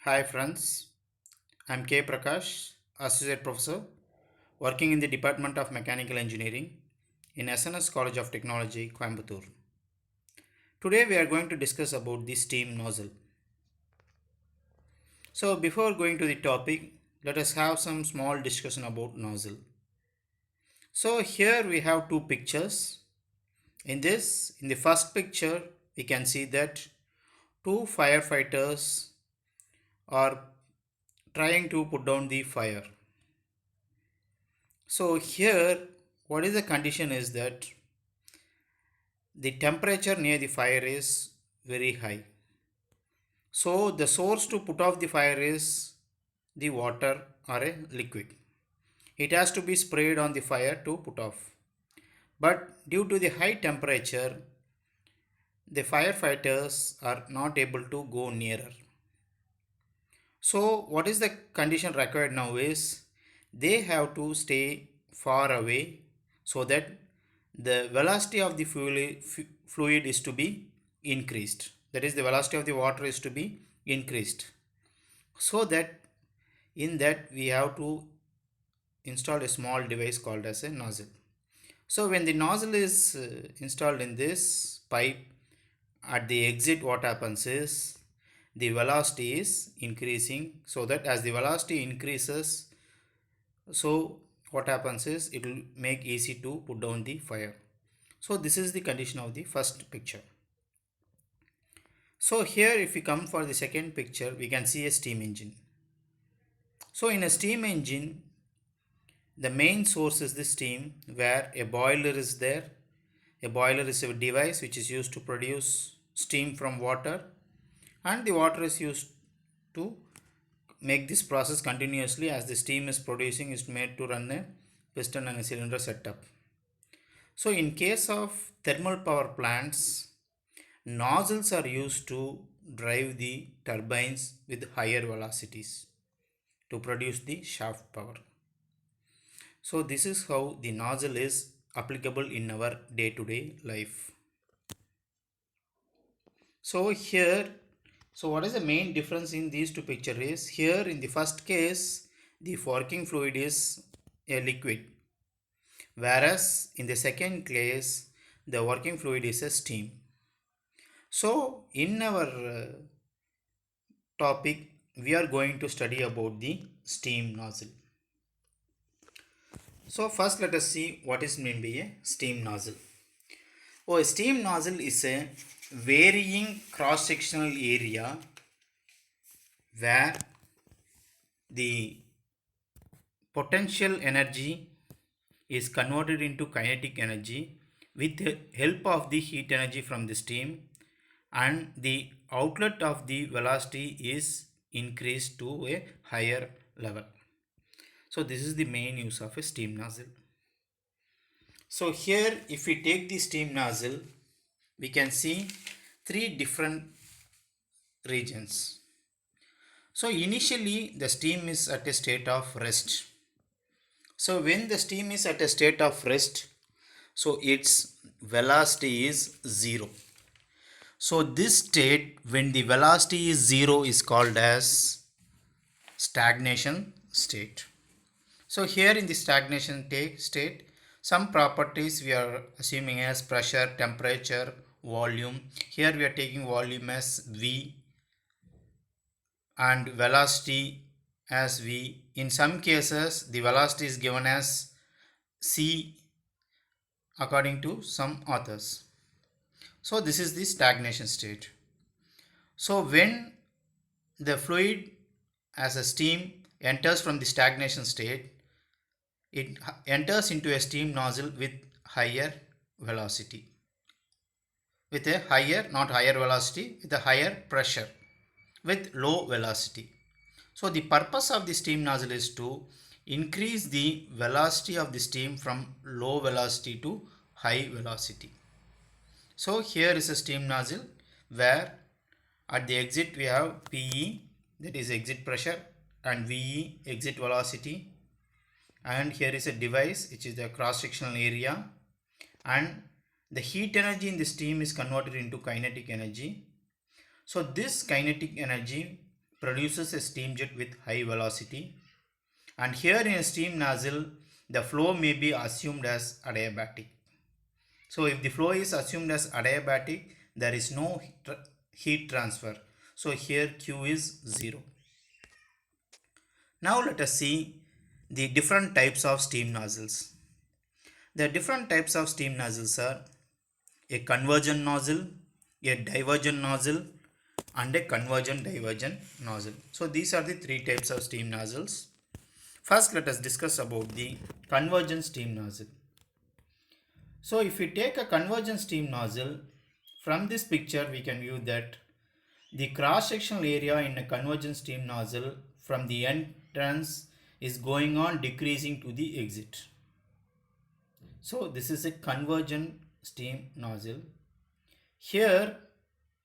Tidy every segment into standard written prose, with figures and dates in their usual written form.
Hi friends, I'm K. Prakash, Associate Professor, working in the Department of Mechanical Engineering in SNS College of Technology, Coimbatore. Today we are going to discuss about the steam nozzle. So before going to the topic, let us have some small discussion about nozzle. So here we have two pictures. In the first picture, we can see that two firefighters are trying to put down the fire. So here what is the condition is that the temperature near the fire is very high. So the source to put off the fire is the water or a liquid. It has to be sprayed on the fire to put off. But due to the high temperature, the firefighters are not able to go nearer. So what is the condition required now is they have to stay far away so that the velocity of the fluid is to be increased. That is, the velocity of the water is to be increased. So that in that we have to install a small device called as a nozzle. So when the nozzle is installed in this pipe, at the exit what happens is the velocity is increasing, so that as the velocity increases, so what happens is it will make easy to put down the fire. So this is the condition of the first picture. So here if we come for the second picture, we can see a steam engine. So in a steam engine, the main source is the steam, where a boiler is there. A boiler is a device which is used to produce steam from water, and the water is used to make this process continuously. As the steam is producing, is made to run a piston and a cylinder setup. So in case of thermal power plants, nozzles are used to drive the turbines with higher velocities to produce the shaft power. So this is how the nozzle is applicable in our day-to-day life. So here, so what is the main difference in these two pictures is, here in the first case the working fluid is a liquid, whereas in the second case the working fluid is a steam. So in our topic we are going to study about the steam nozzle. So first let us see what is meant by a steam nozzle. Oh, a steam nozzle is a varying cross-sectional area where the potential energy is converted into kinetic energy with the help of the heat energy from the steam, and the outlet of the velocity is increased to a higher level. So this is the main use of a steam nozzle. So here if we take the steam nozzle, we can see three different regions. So initially the steam is at a state of rest. So when the steam is at a state of rest, so its velocity is 0. So this state, when the velocity is 0, is called as stagnation state. So here in the stagnation state, some properties we are assuming as pressure, temperature, volume. Here we are taking volume as V and velocity as V. In some cases the velocity is given as C according to some authors. So this is the stagnation state. So when the fluid as a steam enters from the stagnation state, it enters into a steam nozzle with higher velocity, with a higher, not higher velocity, with a higher pressure, with low velocity. So the purpose of the steam nozzle is to increase the velocity of the steam from low velocity to high velocity. So here is a steam nozzle where at the exit we have PE, that is exit pressure, and VE, exit velocity, and here is a device which is the cross sectional area, and the heat energy in the steam is converted into kinetic energy. So this kinetic energy produces a steam jet with high velocity, and here in a steam nozzle the flow may be assumed as adiabatic. So if the flow is assumed as adiabatic, there is no heat transfer. So here Q is 0. Now let us see the different types of steam nozzles. The different types of steam nozzles are a convergent nozzle, a divergent nozzle, and a convergent divergent nozzle. So these are the three types of steam nozzles. First, let us discuss about the convergent steam nozzle. So if we take a convergent steam nozzle, from this picture we can view that the cross-sectional area in a convergent steam nozzle from the entrance is going on decreasing to the exit. So this is a convergent steam nozzle. Here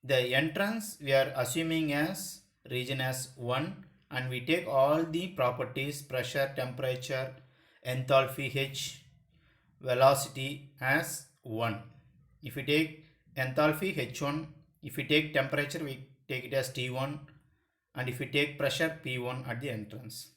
the entrance we are assuming as region as 1, and we take all the properties pressure, temperature, enthalpy H, velocity as 1. If we take enthalpy H1, if we take temperature we take it as T1, and if we take pressure P1 at the entrance.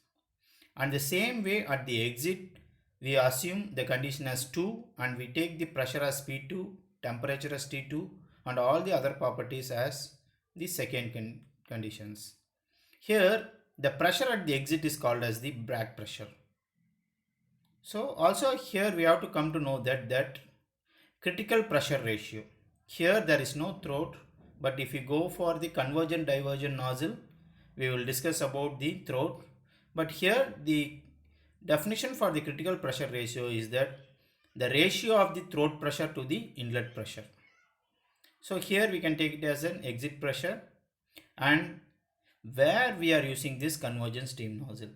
And the same way at the exit we assume the condition as 2, and we take the pressure as P2, temperature as T2, and all the other properties as the second conditions. Here the pressure at the exit is called as the back pressure. So also here we have to come to know that critical pressure ratio. Here there is no throat, but if you go for the convergent divergent nozzle, we will discuss about the throat. But here the definition for the critical pressure ratio is that the ratio of the throat pressure to the inlet pressure. So here we can take it as an exit pressure, and where we are using this convergent steam nozzle.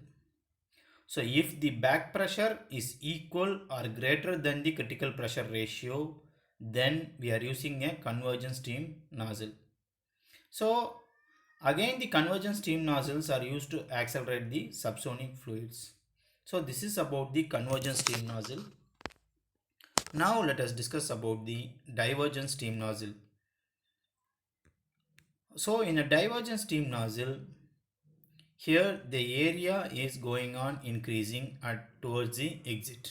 So if the back pressure is equal or greater than the critical pressure ratio, then we are using a convergent steam nozzle. So again the convergent steam nozzles are used to accelerate the subsonic fluids. So this is about the convergent steam nozzle. Now let us discuss about the divergent steam nozzle. So in a divergent steam nozzle, here the area is going on increasing towards the exit.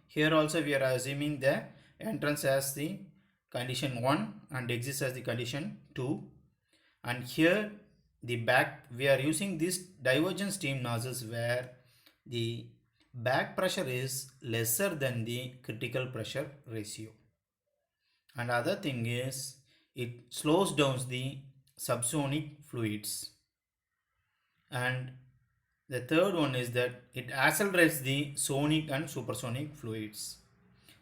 Here also we are assuming the entrance as the condition 1 and exit as the condition 2. And here the back, we are using this divergent steam nozzles where the back pressure is lesser than the critical pressure ratio. And other thing is it slows down the subsonic fluids. And the third one is that it accelerates the sonic and supersonic fluids.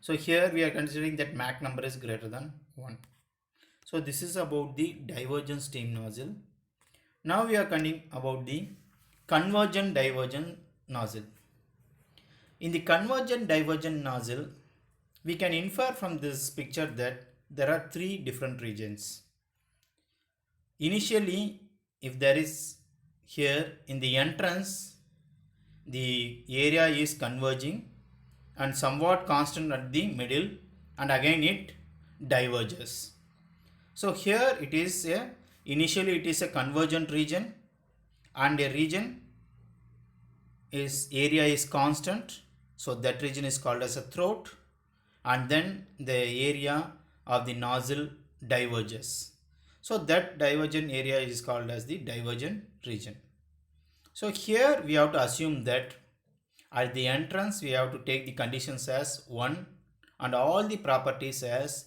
So here we are considering that Mach number is greater than 1. So this is about the divergent steam nozzle. Now we are coming about the convergent divergent nozzle. In the convergent divergent nozzle, we can infer from this picture that there are three different regions. Initially, if there is here in the entrance, the area is converging and somewhat constant at the middle, and again it diverges. So here it is initially it is a convergent region, and a region is area is constant, so that region is called as a throat, and then the area of the nozzle diverges. So that divergent area is called as the divergent region. So here we have to assume that at the entrance we have to take the conditions as 1 and all the properties as,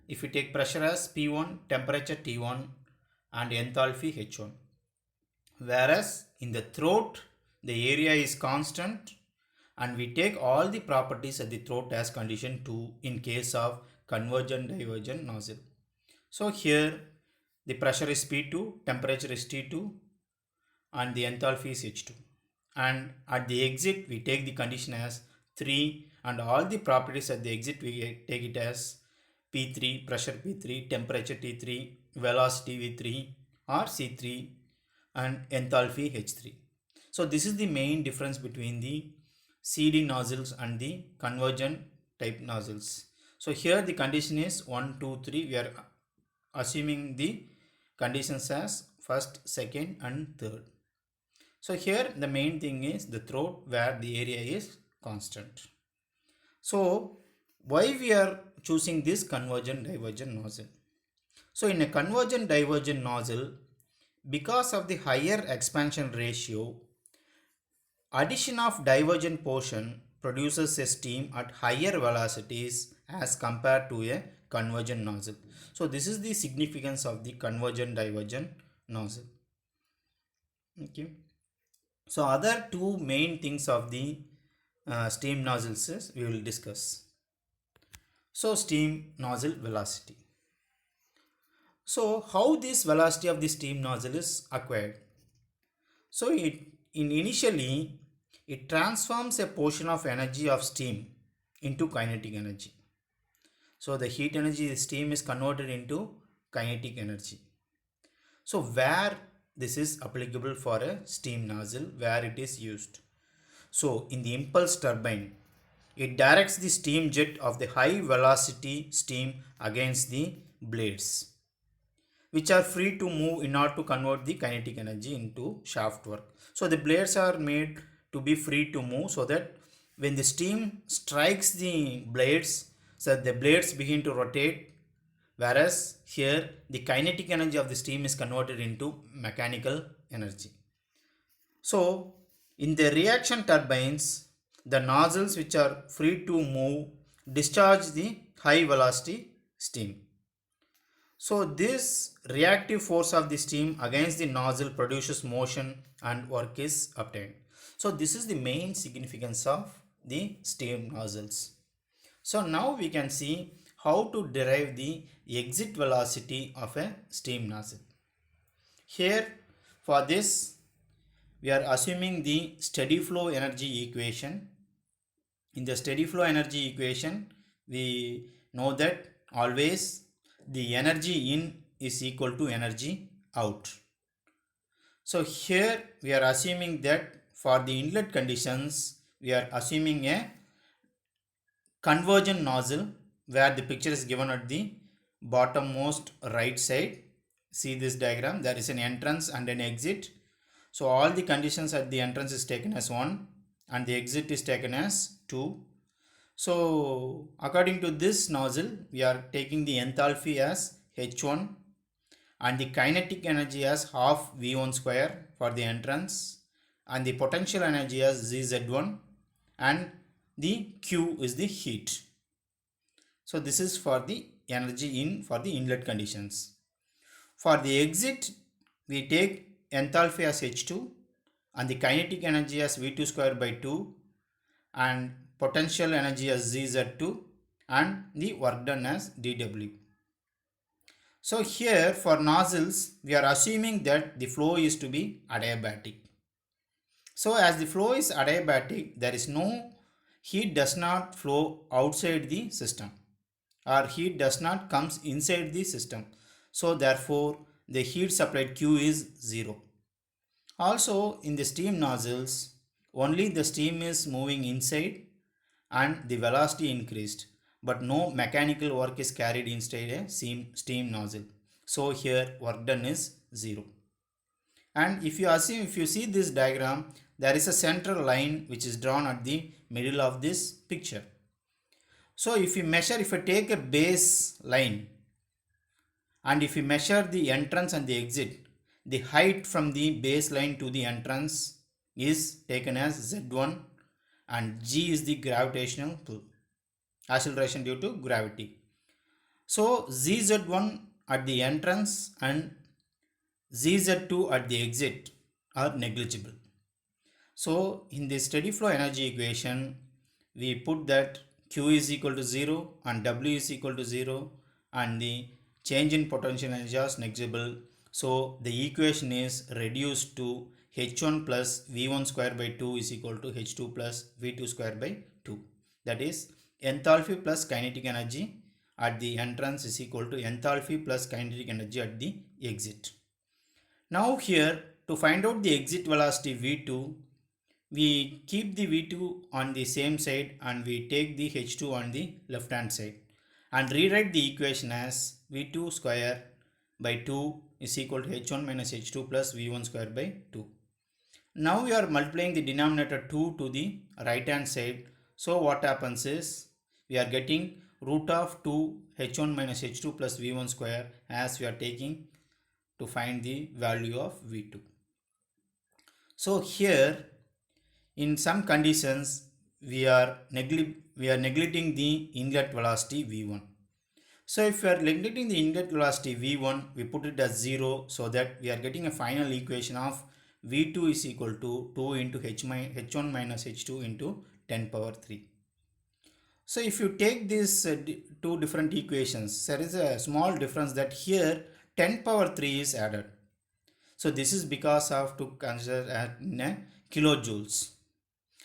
if we take pressure as P1, temperature T1 and enthalpy H1. Whereas in the throat the area is constant and we take all the properties at the throat as condition 2 in case of convergent divergent nozzle. So here the pressure is P2, temperature is T2 and the enthalpy is H2. And at the exit we take the condition as 3 and all the properties at the exit we take it as P3, pressure P3, temperature T3, velocity V3 or C3 and enthalpy H3. So this is the main difference between the CD nozzles and the convergent type nozzles. So here the condition is 1, 2, 3. We are assuming the conditions as first, second and third. So here the main thing is the throat where the area is constant. So why we are choosing this convergent divergent nozzle? So in a convergent divergent nozzle, because of the higher expansion ratio, addition of divergent portion produces a steam at higher velocities as compared to a convergent nozzle. So this is the significance of the convergent divergent nozzle. Okay. So other two main things of the steam nozzles is we will discuss. So steam nozzle velocity. So how this velocity of the steam nozzle is acquired? So initially it transforms a portion of energy of steam into kinetic energy. So the heat energy the steam is converted into kinetic energy. So where this is applicable for a steam nozzle, where it is used. So in the impulse turbine, it directs the steam jet of the high velocity steam against the blades, which are free to move in order to convert the kinetic energy into shaft work. So the blades are made to be free to move so that when the steam strikes the blades, so the blades begin to rotate, whereas here the kinetic energy of the steam is converted into mechanical energy. So in the reaction turbines, the nozzles which are free to move discharge the high velocity steam. So this reactive force of the steam against the nozzle produces motion and work is obtained. So this is the main significance of the steam nozzles. So now we can see how to derive the exit velocity of a steam nozzle. Here for this we are assuming the steady flow energy equation. In the steady flow energy equation, we know that always the energy in is equal to energy out. So here we are assuming that for the inlet conditions, we are assuming a convergent nozzle where the picture is given at the bottommost right side. See this diagram, there is an entrance and an exit. So all the conditions at the entrance is taken as 1 and the exit is taken as 2. So according to this nozzle, we are taking the enthalpy as H1 and the kinetic energy as half V1 square for the entrance and the potential energy as ZZ1 and the Q is the heat. So this is for the energy in for the inlet conditions. For the exit, we take enthalpy as H2 and the kinetic energy as V2 square by 2 and potential energy as ZZ2 and the work done as dW. So here for nozzles, we are assuming that the flow is to be adiabatic. So as the flow is adiabatic, there is no heat does not flow outside the system or heat does not comes inside the system. So therefore the heat supplied Q is 0. Also in the steam nozzles, only the steam is moving inside and the velocity increased, but no mechanical work is carried inside a steam nozzle. So here work done is 0. And if you see this diagram, there is a central line which is drawn at the middle of this picture. So if you take a base line and if you measure the entrance and the exit, the height from the baseline to the entrance is taken as Z1 and G is the gravitational pull, acceleration due to gravity. So ZZ1 at the entrance and ZZ2 at the exit are negligible. So in the steady flow energy equation, we put that Q is equal to 0 and W is equal to 0 and the change in potential energy is negligible. So the equation is reduced to H1 plus V1 square by 2 is equal to H2 plus V2 square by 2. That is enthalpy plus kinetic energy at the entrance is equal to enthalpy plus kinetic energy at the exit. Now here to find out the exit velocity V2, we keep the V2 on the same side and we take the H2 on the left hand side and rewrite the equation as V2 square by 2 is equal to H1 minus H2 plus V1 square by 2. Now we are multiplying the denominator 2 to the right hand side. So what happens is we are getting root of 2 h1 minus h2 plus v1 square as we are taking to find the value of v2. So here in some conditions we are neglecting the inlet velocity v1. So if we are neglecting the inlet velocity v1, we put it as 0 so that we are getting a final equation of v2 is equal to 2 into h1 minus h2 into 10 power 3. So if you take these two different equations, there is a small difference that here 10 power 3 is added. So this is because of to consider in a kilojoules.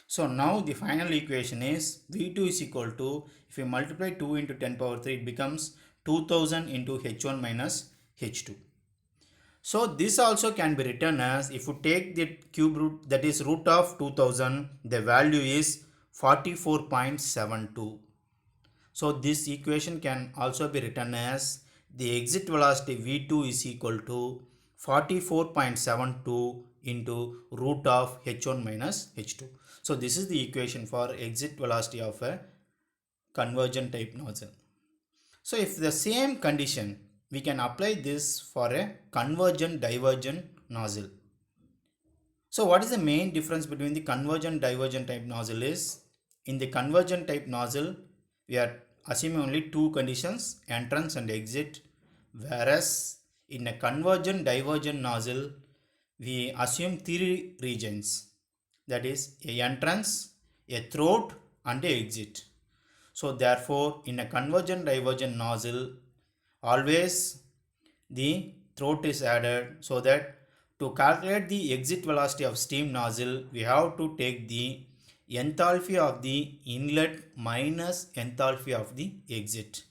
So now the final equation is V2 is equal to, if we multiply 2 into 10 power 3, it becomes 2000 into H1 minus H2. So this also can be written as, if you take the cube root, that is root of 2000, the value is 44.72. So this equation can also be written as the exit velocity V2 is equal to 44.72 into root of H1 minus H2. So this is the equation for exit velocity of a convergent type nozzle. So if the same condition, we can apply this for a convergent divergent nozzle. So what is the main difference between the convergent divergent type nozzle is, in the convergent type nozzle, we are assuming only two conditions, entrance and exit, whereas in a convergent divergent nozzle, we assume three regions, that is a entrance, a throat and a exit. So therefore in a convergent divergent nozzle, always the throat is added, so that to calculate the exit velocity of steam nozzle, we have to take the enthalpy of the inlet minus enthalpy of the exit.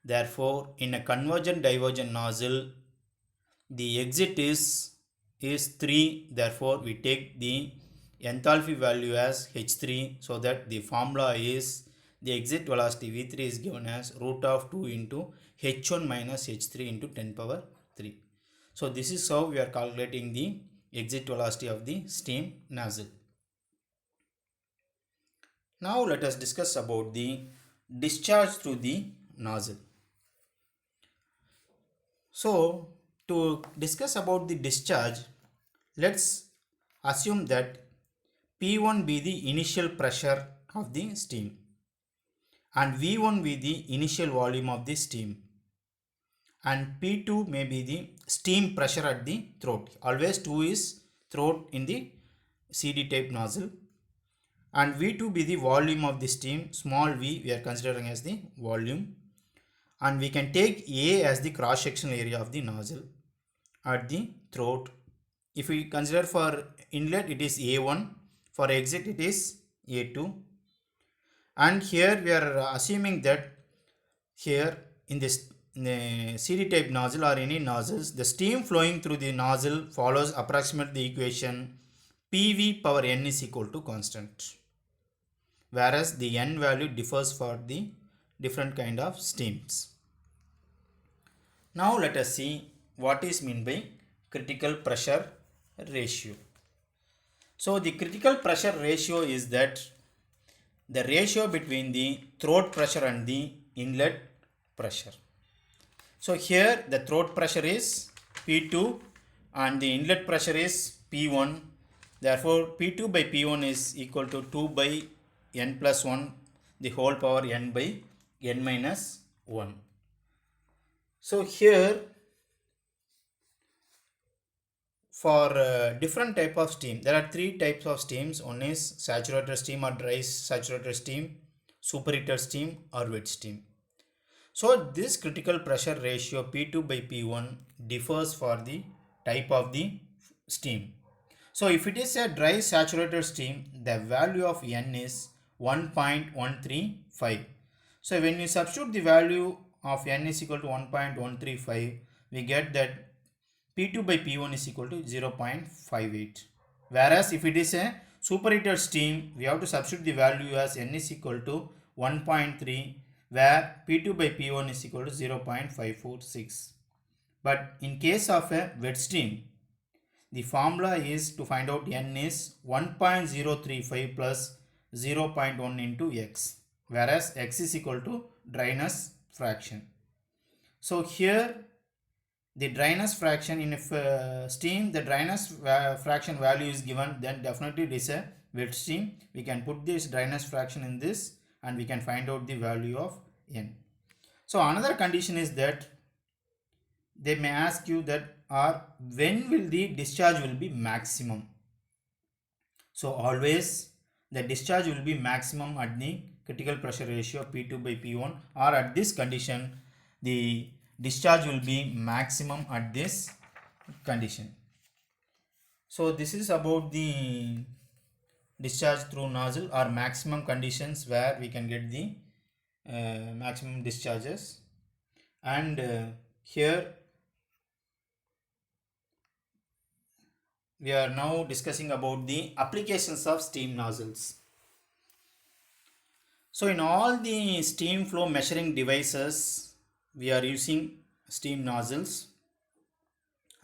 Therefore in a convergent divergent nozzle, the exit is 3, therefore we take the enthalpy value as h3, so that the formula is the exit velocity v3 is given as root of 2 into h1 minus h3 into 10 power 3. So this is how we are calculating the exit velocity of the steam nozzle. Now let us discuss about the discharge through the nozzle. So to discuss about the discharge, let's assume that P1 be the initial pressure of the steam and V1 be the initial volume of the steam, and P2 may be the steam pressure at the throat. Always 2 is throat in the CD type nozzle, and V2 be the volume of the steam, small v we are considering as the volume, and we can take A as the cross sectional area of the nozzle at the throat. If we consider for inlet, it is A1, for exit it is A2, and here we are assuming that here in this CD type nozzle or any nozzles, the steam flowing through the nozzle follows approximately the equation PV power n is equal to constant, whereas the n value differs for the different kind of steams. Now let us see what is meant by critical pressure ratio. So the critical pressure ratio is that the ratio between the throat pressure and the inlet pressure. So here the throat pressure is P2 and the inlet pressure is P1. Therefore P2 by P1 is equal to 2 by n plus 1 the whole power n by n minus 1. So here for different type of steam, there are three types of steams. One is saturated steam or dry saturated steam, superheated steam or wet steam. So this critical pressure ratio P2 by P1 differs for the type of the steam. So if it is a dry saturated steam, the value of n is 1.135. So when we substitute the value of n is equal to 1.135, we get that P2 by P1 is equal to 0.58. Whereas if it is a superheated steam, we have to substitute the value as n is equal to 1.3, where P2 by P1 is equal to 0.546. But in case of a wet steam, the formula is to find out n is 1.035 plus 0.1 into x, whereas x is equal to dryness fraction. So here the dryness fraction in steam, the dryness fraction value is given, then definitely it is a wet steam. We can put this dryness fraction in this and we can find out the value of n. So another condition is that they may ask you that when will the discharge will be maximum. So always the discharge will be maximum at the critical pressure ratio P2 by P1, or at this condition the discharge will be maximum at this condition. So this is about the discharge through nozzle or maximum conditions where we can get the maximum discharges. And here we are now discussing about the applications of steam nozzles. So in all the steam flow measuring devices, we are using steam nozzles,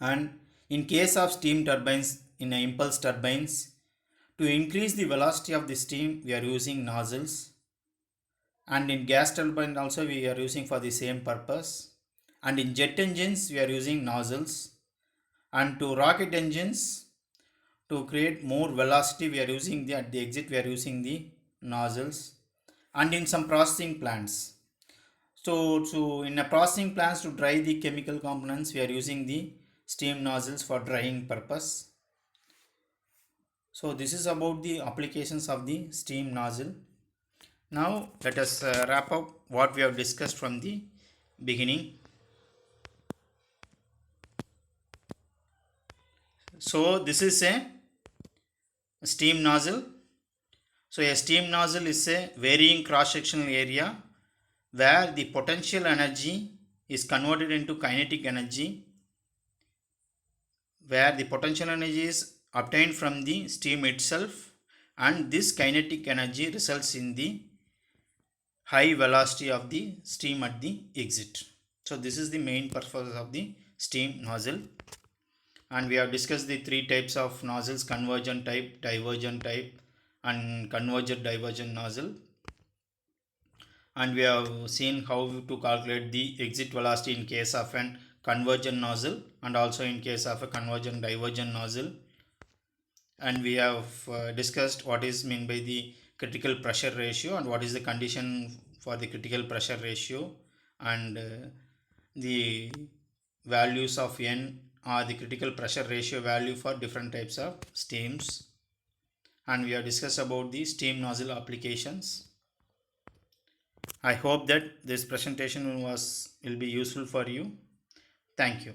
and in case of steam turbines, in impulse turbines, to increase the velocity of the steam, we are using nozzles, and in gas turbine also we are using for the same purpose, and in jet engines we are using nozzles, and to rocket engines, to create more velocity we are using at the exit we are using the nozzles, and in some processing plants. So in a processing plants, to dry the chemical components, we are using the steam nozzles for drying purpose. So this is about the applications of the steam nozzle. Now let us wrap up what we have discussed from the beginning. So this is a steam nozzle. So a steam nozzle is a varying cross-sectional area where the potential energy is converted into kinetic energy, where the potential energy is obtained from the steam itself, and this kinetic energy results in the high velocity of the steam at the exit. So this is the main purpose of the steam nozzle, and we have discussed the three types of nozzles: convergent type, divergent type, and convergent divergent nozzle. And we have seen how to calculate the exit velocity in case of an convergent nozzle and also in case of a convergent divergent nozzle. And we have discussed what is meant by the critical pressure ratio and what is the condition for the critical pressure ratio, and the values of n are the critical pressure ratio value for different types of steams. And we have discussed about the steam nozzle applications. I hope that this presentation will be useful for you. Thank you.